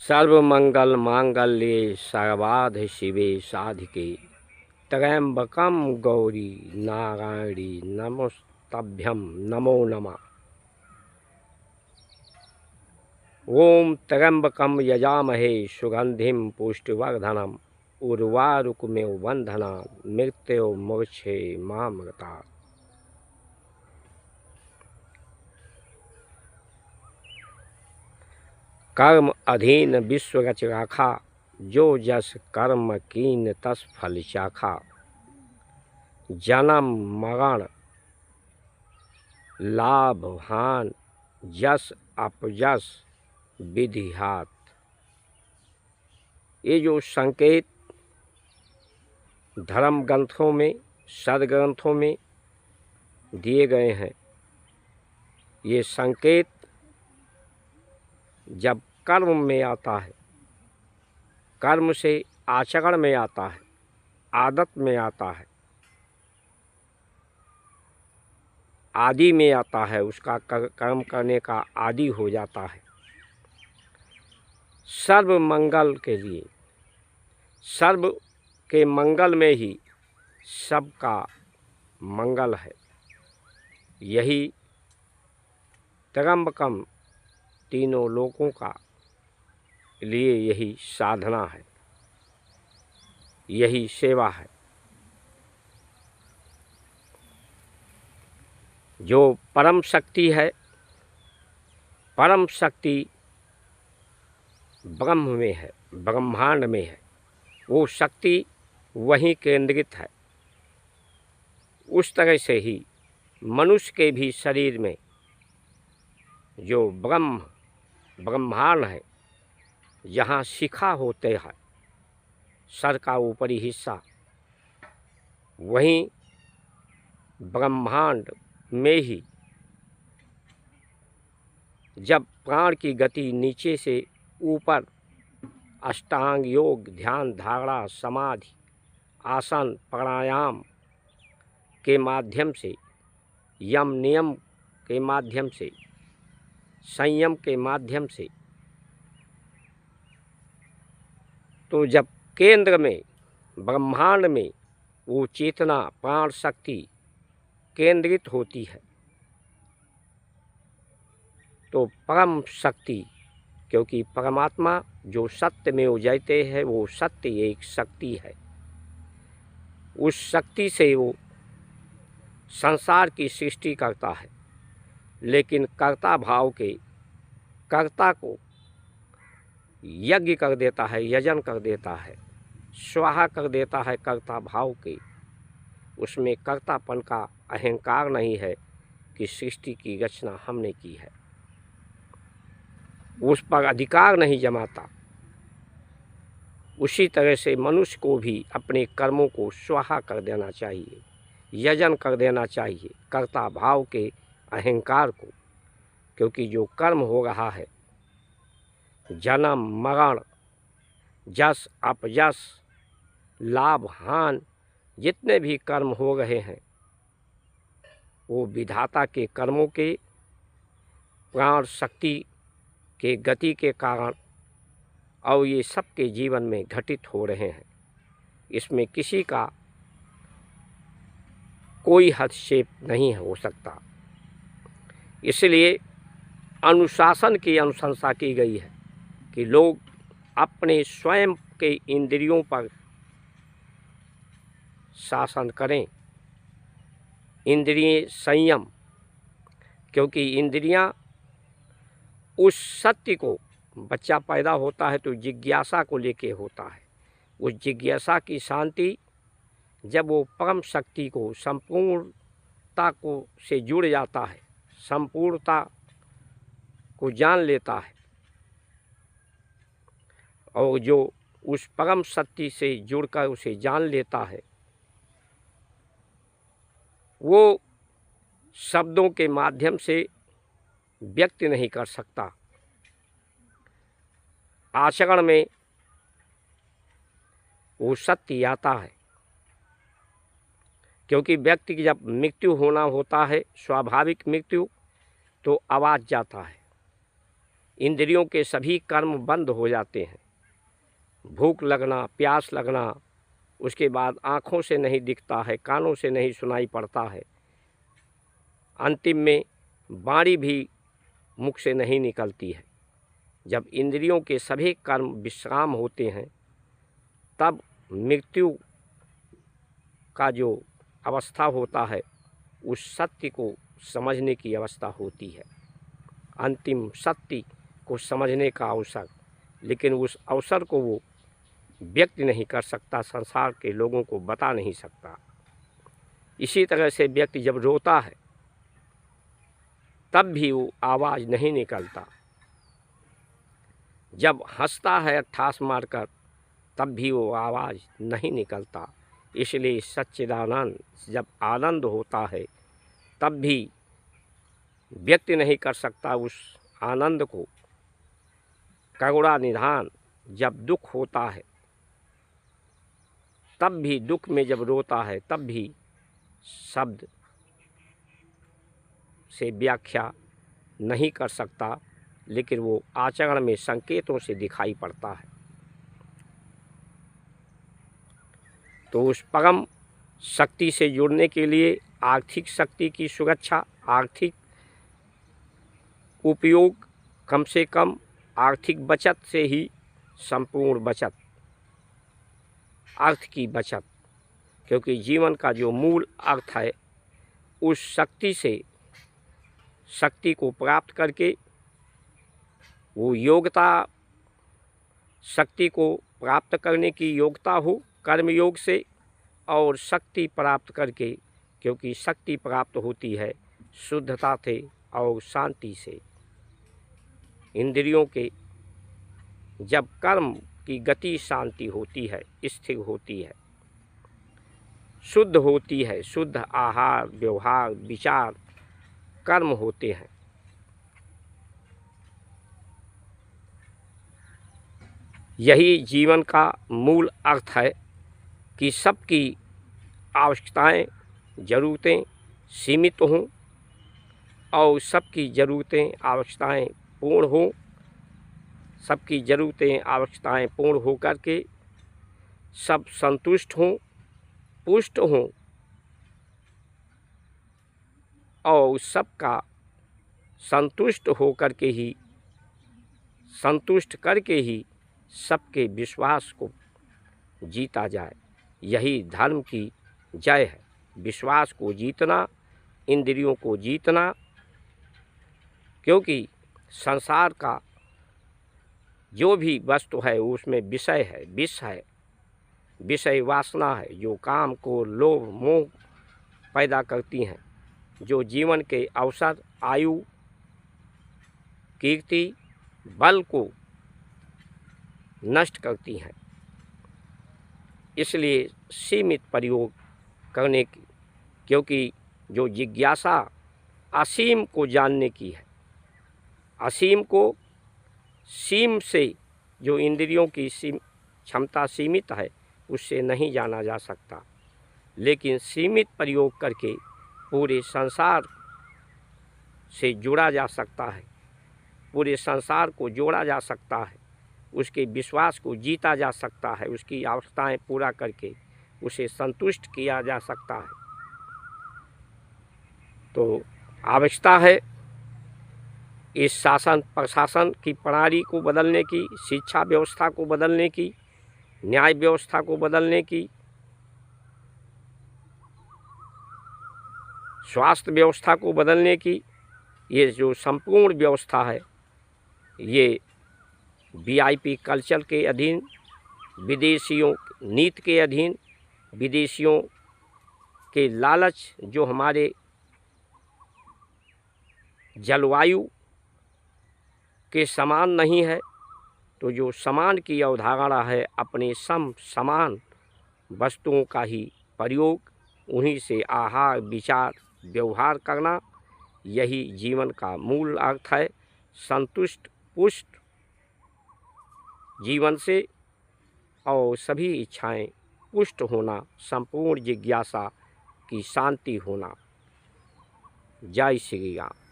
सर्वमंगल मांगल्ये सर्वार्थ शिवे साधिके त्र्यंबकम गौरी नारायणी नमोस्तभ्यं नमो नमः। ओम त्र्यंबकम यजामहे सुगंधिम पुष्टिवर्धनम उर्वारुकमेव बंधना मृत्यो मोक्षे मामृता। कर्म अधीन विश्व रच राखा, जो जस कर्म कीन तस फल चाखा। जन्म मरण लाभ हान जस अपजस विधि हाथ। ये जो संकेत धर्म ग्रंथों में सदग्रंथों में दिए गए हैं, ये संकेत जब कर्म में आता है, कर्म से आचरण में आता है, आदत में आता है, आदि में आता है, उसका कर्म करने का आदि हो जाता है। सर्व मंगल के लिए, सर्व के मंगल में ही सबका मंगल है। यही त्र्यंबकम तीनों लोकों का लिए यही साधना है, यही सेवा है। जो परम शक्ति है, परम शक्ति ब्रह्म में है, ब्रह्मांड में है। वो शक्ति वहीं केंद्रित है। उस तरह से ही मनुष्य के भी शरीर में जो ब्रह्मांड है, जहाँ शिखा होते हैं, सर का ऊपरी हिस्सा, वहीं ब्रह्मांड में ही जब प्राण की गति नीचे से ऊपर अष्टांग योग, ध्यान, धारणा, समाधि, आसन, प्राणायाम के माध्यम से, यम नियम के माध्यम से, संयम के माध्यम से, तो जब केंद्र में ब्रह्मांड में वो चेतना प्राण शक्ति केंद्रित होती है, तो परम शक्ति, क्योंकि परमात्मा जो सत्य में जयते है, वो सत्य एक शक्ति है। उस शक्ति से वो संसार की सृष्टि करता है, लेकिन कर्ता भाव के कर्ता को यज्ञ कर देता है, यजन कर देता है, स्वाहा कर देता है कर्ता भाव के। उसमें कर्तापन का अहंकार नहीं है कि सृष्टि की रचना हमने की है, उस पर अधिकार नहीं जमाता। उसी तरह से मनुष्य को भी अपने कर्मों को स्वाहा कर देना चाहिए, यजन कर देना चाहिए कर्ता भाव के अहंकार को। क्योंकि जो कर्म हो रहा है, जन्म मरण जस अपजस लाभ हान, जितने भी कर्म हो रहे हैं, वो विधाता के कर्मों के प्राण शक्ति के गति के कारण और ये सबके जीवन में घटित हो रहे हैं। इसमें किसी का कोई हस्तक्षेप नहीं हो सकता। इसलिए अनुशासन की अनुशंसा की गई है कि लोग अपने स्वयं के इंद्रियों पर शासन करें, इंद्रिय संयम। क्योंकि इंद्रियां उस सत्य को, बच्चा पैदा होता है तो जिज्ञासा को लेके होता है। उस जिज्ञासा की शांति जब वो परम शक्ति को, संपूर्णता को से जुड़ जाता है, संपूर्णता को जान लेता है, और जो उस परम सत्य से जुड़कर उसे जान लेता है, वो शब्दों के माध्यम से व्यक्त नहीं कर सकता। आचरण में वो सत्य आता है। क्योंकि व्यक्ति की जब मृत्यु होना होता है, स्वाभाविक मृत्यु, तो आवाज़ जाता है। इंद्रियों के सभी कर्म बंद हो जाते हैं। भूख लगना, प्यास लगना, उसके बाद आँखों से नहीं दिखता है, कानों से नहीं सुनाई पड़ता है, अंतिम में वाणी भी मुख से नहीं निकलती है। जब इंद्रियों के सभी कर्म विश्राम होते हैं तब मृत्यु का जो अवस्था होता है उस सत्य को समझने की अवस्था होती है, अंतिम सत्य को समझने का अवसर। लेकिन उस अवसर को वो व्यक्त नहीं कर सकता, संसार के लोगों को बता नहीं सकता। इसी तरह से व्यक्ति जब रोता है तब भी वो आवाज़ नहीं निकलता, जब हंसता है ठास मारकर तब भी वो आवाज़ नहीं निकलता। इसलिए सच्चिदानंद जब आनंद होता है तब भी व्यक्त नहीं कर सकता उस आनंद को। करुणा निधान जब दुख होता है तब भी, दुख में जब रोता है तब भी शब्द से व्याख्या नहीं कर सकता, लेकिन वो आचरण में संकेतों से दिखाई पड़ता है। तो उस परम शक्ति से जुड़ने के लिए आर्थिक शक्ति की सुरक्षा, आर्थिक उपयोग, कम से कम आर्थिक बचत से ही संपूर्ण बचत, अर्थ की बचत, क्योंकि जीवन का जो मूल अर्थ है उस शक्ति से, शक्ति को प्राप्त करके वो योग्यता, शक्ति को प्राप्त करने की योग्यता हो कर्म योग से, और शक्ति प्राप्त करके, क्योंकि शक्ति प्राप्त होती है शुद्धता से और शांति से। इंद्रियों के जब कर्म की गति शांति होती है, स्थिर होती है, शुद्ध होती है, शुद्ध आहार, व्यवहार, विचार, कर्म होते हैं, यही जीवन का मूल अर्थ है कि सबकी आवश्यकताएं, ज़रूरतें सीमित हों और सबकी ज़रूरतें, आवश्यकताएं पूर्ण हों। सबकी ज़रूरतें, आवश्यकताएं पूर्ण हो कर के सब संतुष्ट हों, पुष्ट हों, और सबका संतुष्ट हो कर के ही, संतुष्ट करके ही सबके विश्वास को जीता जाए। यही धर्म की जय है, विश्वास को जीतना, इंद्रियों को जीतना। क्योंकि संसार का जो भी वस्तु है उसमें विषय है, विष है, विषय वासना है, जो काम को, लोभ, मोह पैदा करती हैं, जो जीवन के अवसर, आयु, कीर्ति, बल को नष्ट करती हैं। इसलिए सीमित प्रयोग करने की, क्योंकि जो जिज्ञासा असीम को जानने की है, असीम को सीम से, जो इंद्रियों की क्षमता सीमित है उससे नहीं जाना जा सकता, लेकिन सीमित प्रयोग करके पूरे संसार से जुड़ा जा सकता है, पूरे संसार को जोड़ा जा सकता है, उसके विश्वास को जीता जा सकता है, उसकी आवश्यकताएं पूरा करके उसे संतुष्ट किया जा सकता है। तो आवश्यकता है इस शासन प्रशासन की प्रणाली को बदलने की, शिक्षा व्यवस्था को बदलने की, न्याय व्यवस्था को बदलने की, स्वास्थ्य व्यवस्था को बदलने की। ये जो संपूर्ण व्यवस्था है ये वीआईपी कल्चर के अधीन, विदेशियों नीति के अधीन, विदेशियों के लालच, जो हमारे जलवायु के समान नहीं है, तो जो समान की अवधारणा है, अपने समान वस्तुओं का ही प्रयोग, उन्हीं से आहार, विचार, व्यवहार करना, यही जीवन का मूल अर्थ है। संतुष्ट पुष्ट जीवन से और सभी इच्छाएं पुष्ट होना, संपूर्ण जिज्ञासा की शांति होना। जय श्री राम।